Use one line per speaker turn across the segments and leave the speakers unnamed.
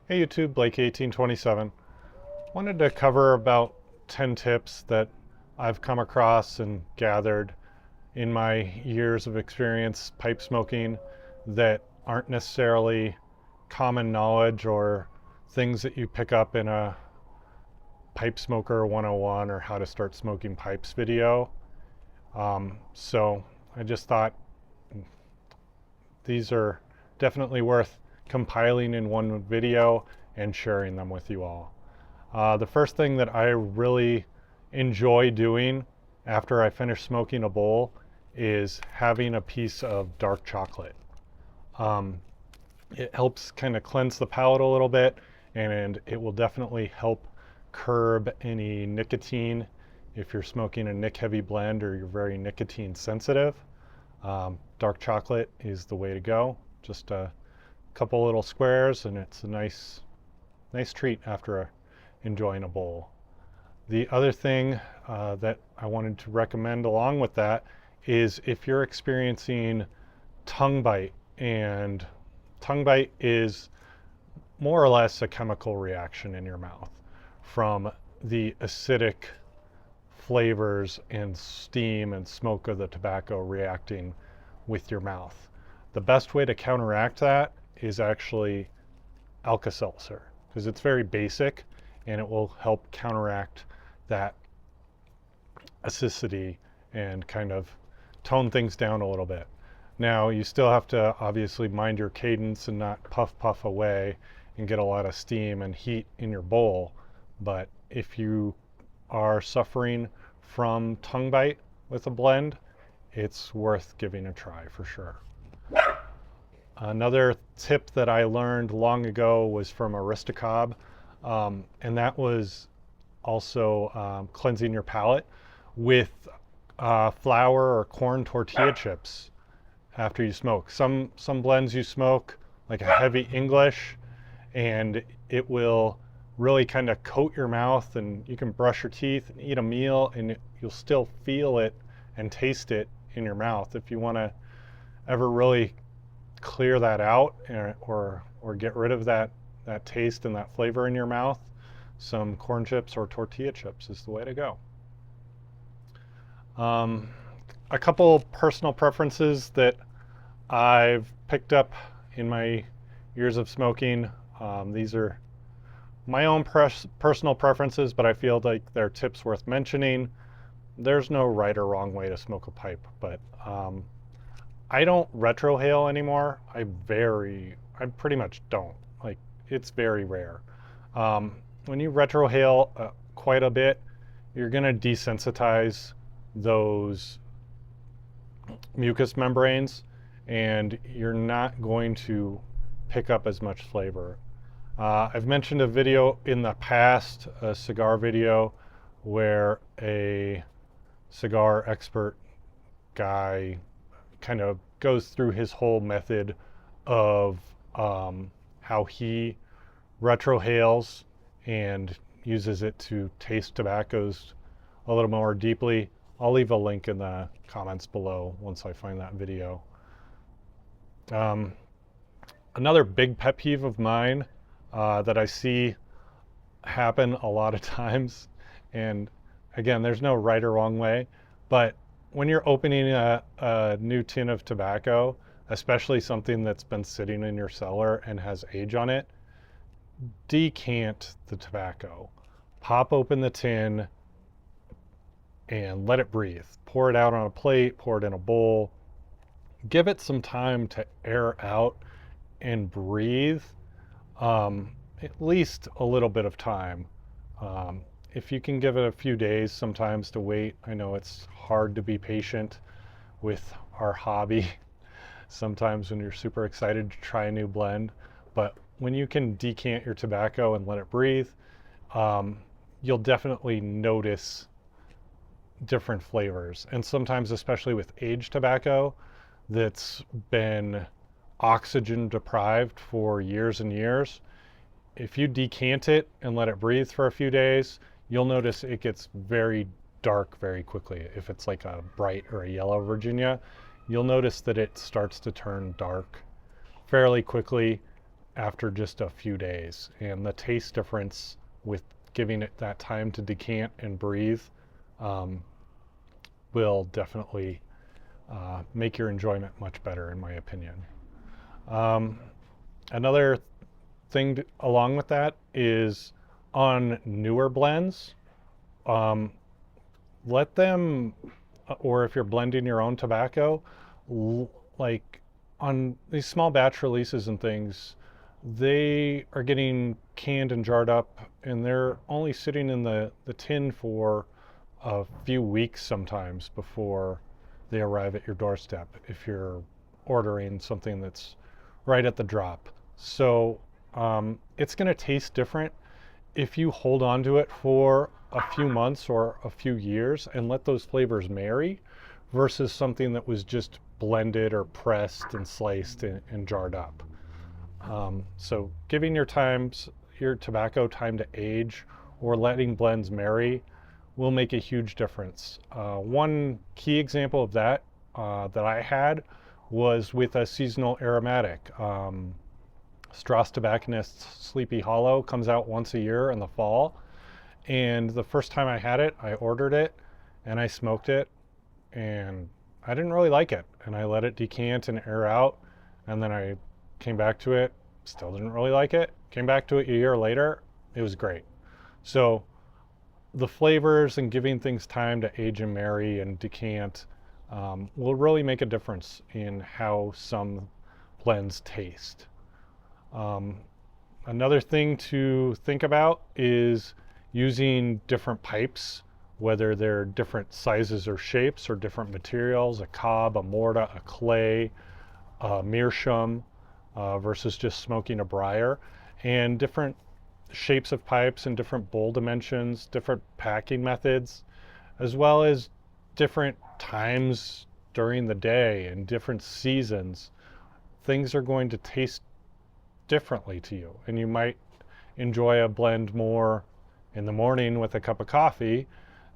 Hey YouTube, Blake1827. Wanted to cover about 10 tips that I've come across and gathered in my years of experience pipe smoking that aren't necessarily common knowledge or things that you pick up in a Pipe Smoker 101 or how to start smoking pipes video. So I just thought these are definitely worth compiling in one video and sharing them with you all. The first thing that I really enjoy doing after I finish smoking a bowl is having a piece of dark chocolate. It helps kind of cleanse the palate a little bit, and it will definitely help curb any nicotine if you're smoking a nic heavy blend or you're very nicotine sensitive. Dark chocolate is the way to go. Just a couple little squares and it's a nice treat after enjoying a bowl. The other thing that I wanted to recommend along with that is if you're experiencing tongue bite, and tongue bite is more or less a chemical reaction in your mouth from the acidic flavors and steam and smoke of the tobacco reacting with your mouth. The best way to counteract that is actually Alka Seltzer, because it's very basic and it will help counteract that acidity and kind of tone things down a little bit. Now, you still have to obviously mind your cadence and not puff away and get a lot of steam and heat in your bowl. But if you are suffering from tongue bite with a blend, it's worth giving a try for sure. Another tip that I learned long ago was from Aristocob, and that was also cleansing your palate with flour or corn tortilla chips after you smoke. Some blends you smoke, like a heavy English, and it will really kind of coat your mouth, and you can brush your teeth and eat a meal and you'll still feel it and taste it in your mouth. If you want to ever really clear that out or get rid of that taste and that flavor in your mouth, some corn chips or tortilla chips is the way to go. A couple personal preferences that I've picked up in my years of smoking. These are my own personal preferences, but I feel like they're tips worth mentioning. There's no right or wrong way to smoke a pipe, but I don't retrohale anymore. I pretty much don't. Like, it's very rare. When you retrohale quite a bit, you're gonna desensitize those mucous membranes and you're not going to pick up as much flavor. I've mentioned a video in the past, a cigar video, where a cigar expert guy kind of goes through his whole method of how he retrohales and uses it to taste tobaccos a little more deeply. I'll leave a link in the comments below once I find that video. Another big pet peeve of mine that I see happen a lot of times, and again, there's no right or wrong way, but when you're opening a new tin of tobacco, especially something that's been sitting in your cellar and has age on it, decant the tobacco. Pop open the tin and let it breathe. Pour it out on a plate, pour it in a bowl. Give it some time to air out and breathe, at least a little bit of time. If you can give it a few days sometimes to wait, I know it's hard to be patient with our hobby sometimes when you're super excited to try a new blend, but when you can decant your tobacco and let it breathe, you'll definitely notice different flavors. And sometimes, especially with aged tobacco that's been oxygen deprived for years and years, if you decant it and let it breathe for a few days, you'll notice it gets very dark very quickly. If it's like a bright or a yellow Virginia, you'll notice that it starts to turn dark fairly quickly. after just a few days. And the taste difference with giving it that time to decant and breathe will definitely make your enjoyment much better, in my opinion. Another thing along with that is on newer blends, let them, or if you're blending your own tobacco, like on these small batch releases and things, they are getting canned and jarred up, and they're only sitting in the tin for a few weeks sometimes before they arrive at your doorstep if you're ordering something that's right at the drop. So it's going to taste different if you hold on to it for a few months or a few years and let those flavors marry versus something that was just blended or pressed and sliced and jarred up. So giving your tobacco time to age or letting blends marry will make a huge difference. One key example of that that I had was with a seasonal aromatic. Strauss Tobacconist's Sleepy Hollow comes out once a year in the fall. And the first time I had it, I ordered it and I smoked it and I didn't really like it. And I let it decant and air out. And then I came back to it, still didn't really like it. Came back to it a year later, it was great. So the flavors and giving things time to age and marry and decant will really make a difference in how some blends taste. Another thing to think about is using different pipes, whether they're different sizes or shapes or different materials, a cob, a morta, a clay, a meerschaum, versus just smoking a briar, and different shapes of pipes and different bowl dimensions, different packing methods, as well as different times during the day and different seasons. Things are going to taste differently to you, and you might enjoy a blend more in the morning with a cup of coffee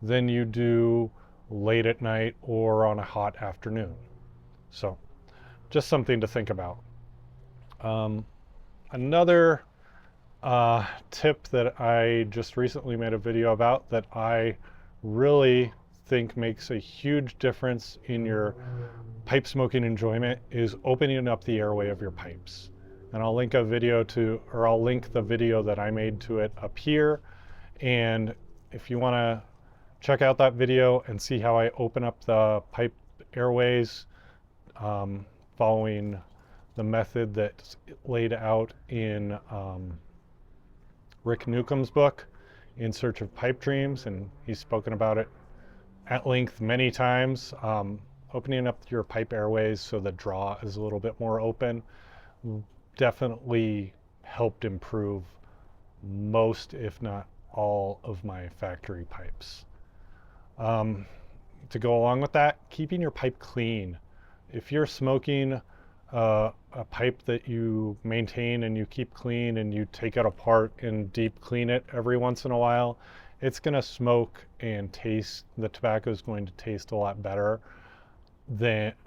than you do late at night or on a hot afternoon. So just something to think about. Another tip that I just recently made a video about that I really think makes a huge difference in your pipe smoking enjoyment is opening up the airway of your pipes. And I'll link the video that I made to it up here. And if you want to check out that video and see how I open up the pipe airways, following the method that's laid out in Rick Newcomb's book, In Search of Pipe Dreams, and he's spoken about it at length many times. Opening up your pipe airways so the draw is a little bit more open definitely helped improve most, if not all, of my factory pipes. To go along with that, keeping your pipe clean. If you're smoking a pipe that you maintain and you keep clean and you take it apart and deep clean it every once in a while, it's going to smoke and taste, the tobacco is going to taste a lot better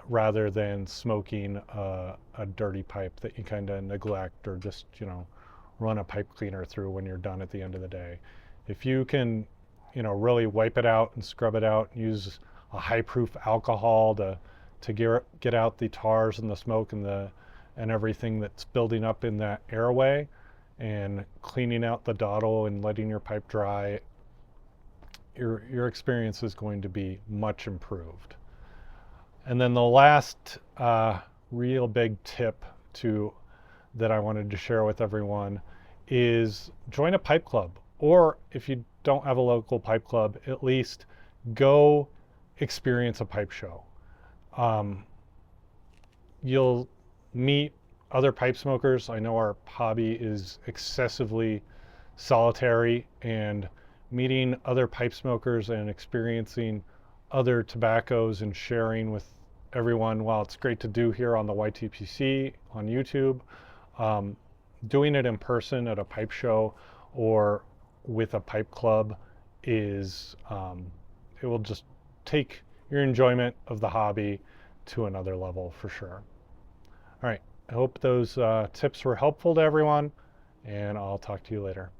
rather than smoking a dirty pipe that you kind of neglect or just, run a pipe cleaner through when you're done at the end of the day. If you can, really wipe it out and scrub it out, use a high-proof alcohol to get out the tars and the smoke and everything that's building up in that airway, and cleaning out the dottle and letting your pipe dry, your experience is going to be much improved. And then the last real big tip that I wanted to share with everyone is join a pipe club, or if you don't have a local pipe club, at least go experience a pipe show. You'll meet other pipe smokers. I know our hobby is excessively solitary, and meeting other pipe smokers and experiencing other tobaccos and sharing with everyone, while it's great to do here on the YTPC on YouTube, doing it in person at a pipe show or with a pipe club it will just take your enjoyment of the hobby to another level for sure. All right, I hope those tips were helpful to everyone, and I'll talk to you later.